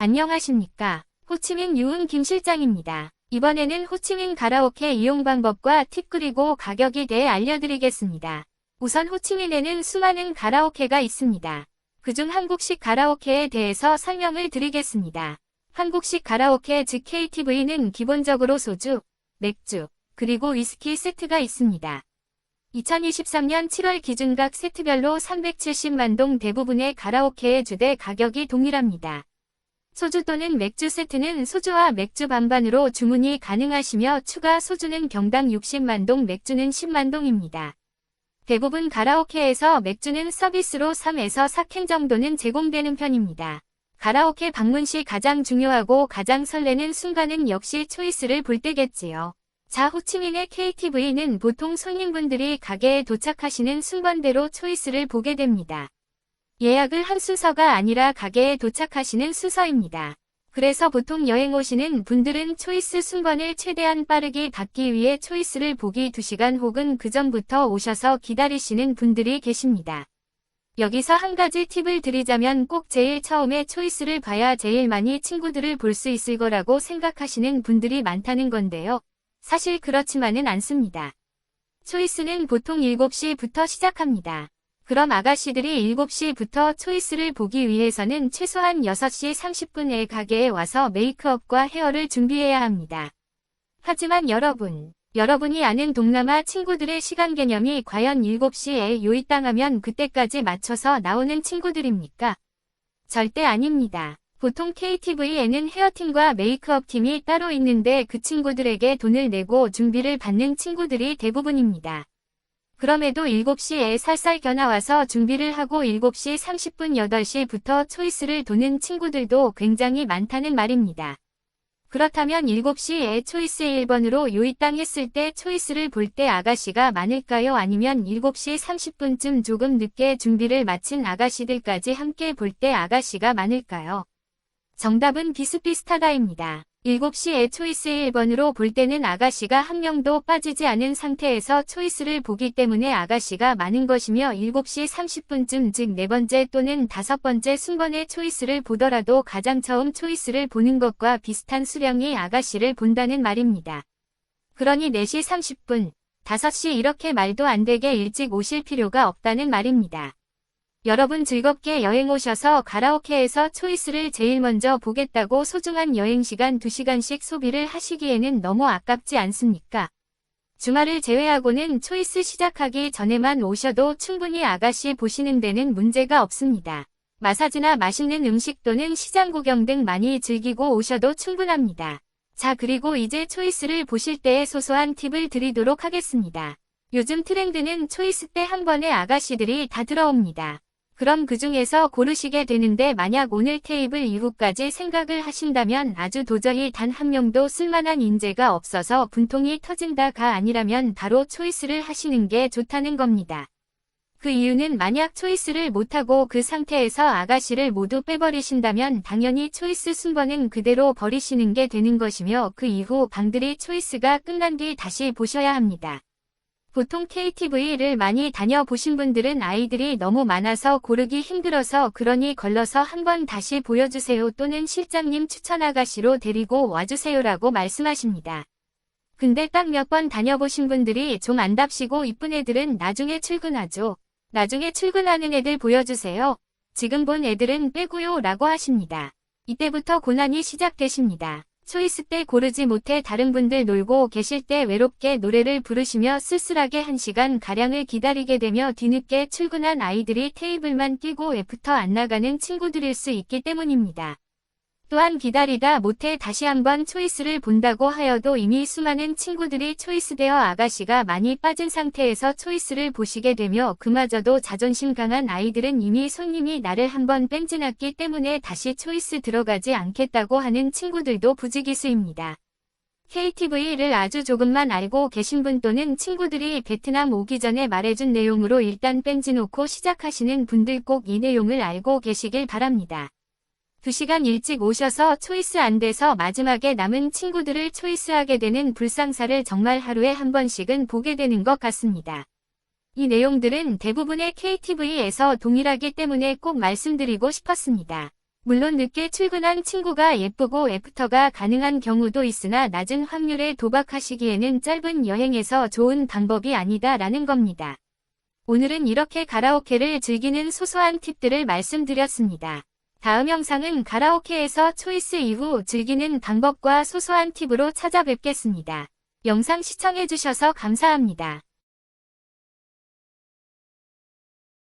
안녕하십니까. 호치민 유흥 김 실장입니다. 이번에는 호치민 가라오케 이용 방법과 팁 그리고 가격에 대해 알려드리겠습니다. 우선 호치민에는 수많은 가라오케가 있습니다. 그중 한국식 가라오케에 대해서 설명을 드리겠습니다. 한국식 가라오케 즉 KTV는 기본적으로 소주, 맥주, 그리고 위스키 세트가 있습니다. 2023년 7월 기준 각 세트별로 370만 동 대부분의 가라오케의 주대 가격이 동일합니다. 소주 또는 맥주 세트는 소주와 맥주 반반으로 주문이 가능하시며 추가 소주는 경당 60만 동, 맥주는 10만 동입니다. 대부분 가라오케에서 맥주는 서비스로 3에서 4캔 정도는 제공되는 편입니다. 가라오케 방문 시 가장 중요하고 가장 설레는 순간은 역시 초이스를 볼 때겠지요. 자, 호치민의 KTV는 보통 손님분들이 가게에 도착하시는 순번대로 초이스를 보게 됩니다. 예약을 한 순서가 아니라 가게에 도착하시는 순서입니다. 그래서 보통 여행 오시는 분들은 초이스 순번을 최대한 빠르게 받기 위해 초이스를 보기 2시간 혹은 그 전부터 오셔서 기다리시는 분들이 계십니다. 여기서 한 가지 팁을 드리자면 꼭 제일 처음에 초이스를 봐야 제일 많이 친구들을 볼 수 있을 거라고 생각하시는 분들이 많다는 건데요. 사실 그렇지만은 않습니다. 초이스는 보통 7시부터 시작합니다. 그럼 아가씨들이 7시부터 초이스를 보기 위해서는 최소한 6시 30분에 가게에 와서 메이크업과 헤어를 준비해야 합니다. 하지만 여러분이 아는 동남아 친구들의 시간 개념이 과연 7시에 요입당하면 그때까지 맞춰서 나오는 친구들입니까? 절대 아닙니다. 보통 KTV에는 헤어팀과 메이크업 팀이 따로 있는데 그 친구들에게 돈을 내고 준비를 받는 친구들이 대부분입니다. 그럼에도 7시에 살살 겨나와서 준비를 하고 7시 30분 8시부터 초이스를 도는 친구들도 굉장히 많다는 말입니다. 그렇다면 7시에 초이스 1번으로 요입당했을 때 초이스를 볼 때 아가씨가 많을까요? 아니면 7시 30분쯤 조금 늦게 준비를 마친 아가씨들까지 함께 볼 때 아가씨가 많을까요? 정답은 비슷비슷하다입니다. 7시에 초이스 1번으로 볼 때는 아가씨가 한 명도 빠지지 않은 상태에서 초이스를 보기 때문에 아가씨가 많은 것이며 7시 30분쯤 즉 4번째 또는 5번째 순번에 초이스를 보더라도 가장 처음 초이스를 보는 것과 비슷한 수량의 아가씨를 본다는 말입니다. 그러니 4시 30분, 5시 이렇게 말도 안 되게 일찍 오실 필요가 없다는 말입니다. 여러분 즐겁게 여행 오셔서 가라오케에서 초이스를 제일 먼저 보겠다고 소중한 여행시간 2시간씩 소비를 하시기에는 너무 아깝지 않습니까? 주말을 제외하고는 초이스 시작하기 전에만 오셔도 충분히 아가씨 보시는 데는 문제가 없습니다. 마사지나 맛있는 음식 또는 시장 구경 등 많이 즐기고 오셔도 충분합니다. 자, 그리고 이제 초이스를 보실 때의 소소한 팁을 드리도록 하겠습니다. 요즘 트렌드는 초이스 때 한 번에 아가씨들이 다 들어옵니다. 그럼 그 중에서 고르시게 되는데 만약 오늘 테이블 이후까지 생각을 하신다면 아주 도저히 단 한 명도 쓸만한 인재가 없어서 분통이 터진다가 아니라면 바로 초이스를 하시는 게 좋다는 겁니다. 그 이유는 만약 초이스를 못하고 그 상태에서 아가씨를 모두 빼버리신다면 당연히 초이스 순번은 그대로 버리시는 게 되는 것이며 그 이후 방들이 초이스가 끝난 뒤 다시 보셔야 합니다. 보통 KTV를 많이 다녀보신 분들은 아이들이 너무 많아서 고르기 힘들어서 그러니 걸러서 한번 다시 보여주세요 또는 실장님 추천 아가씨로 데리고 와주세요라고 말씀하십니다. 근데 딱 몇 번 다녀보신 분들이 좀 안답시고 이쁜 애들은 나중에 출근하죠. 나중에 출근하는 애들 보여주세요. 지금 본 애들은 빼고요 라고 하십니다. 이때부터 고난이 시작되십니다. 초이스 때 고르지 못해 다른 분들 놀고 계실 때 외롭게 노래를 부르시며 쓸쓸하게 1시간가량을 기다리게 되며 뒤늦게 출근한 아이들이 테이블만 끼고 애프터 안 나가는 친구들일 수 있기 때문입니다. 또한 기다리다 못해 다시 한번 초이스를 본다고 하여도 이미 수많은 친구들이 초이스되어 아가씨가 많이 빠진 상태에서 초이스를 보시게 되며 그마저도 자존심 강한 아이들은 이미 손님이 나를 한번 뺀지났기 때문에 다시 초이스 들어가지 않겠다고 하는 친구들도 부지기수입니다. KTV를 아주 조금만 알고 계신 분 또는 친구들이 베트남 오기 전에 말해준 내용으로 일단 뺀지놓고 시작하시는 분들 꼭 이 내용을 알고 계시길 바랍니다. 2시간 일찍 오셔서 초이스 안 돼서 마지막에 남은 친구들을 초이스하게 되는 불상사를 정말 하루에 한 번씩은 보게 되는 것 같습니다. 이 내용들은 대부분의 KTV에서 동일하기 때문에 꼭 말씀드리고 싶었습니다. 물론 늦게 출근한 친구가 예쁘고 애프터가 가능한 경우도 있으나 낮은 확률에 도박하시기에는 짧은 여행에서 좋은 방법이 아니다라는 겁니다. 오늘은 이렇게 가라오케를 즐기는 소소한 팁들을 말씀드렸습니다. 다음 영상은 가라오케에서 초이스 이후 즐기는 방법과 소소한 팁으로 찾아뵙겠습니다. 영상 시청해주셔서 감사합니다.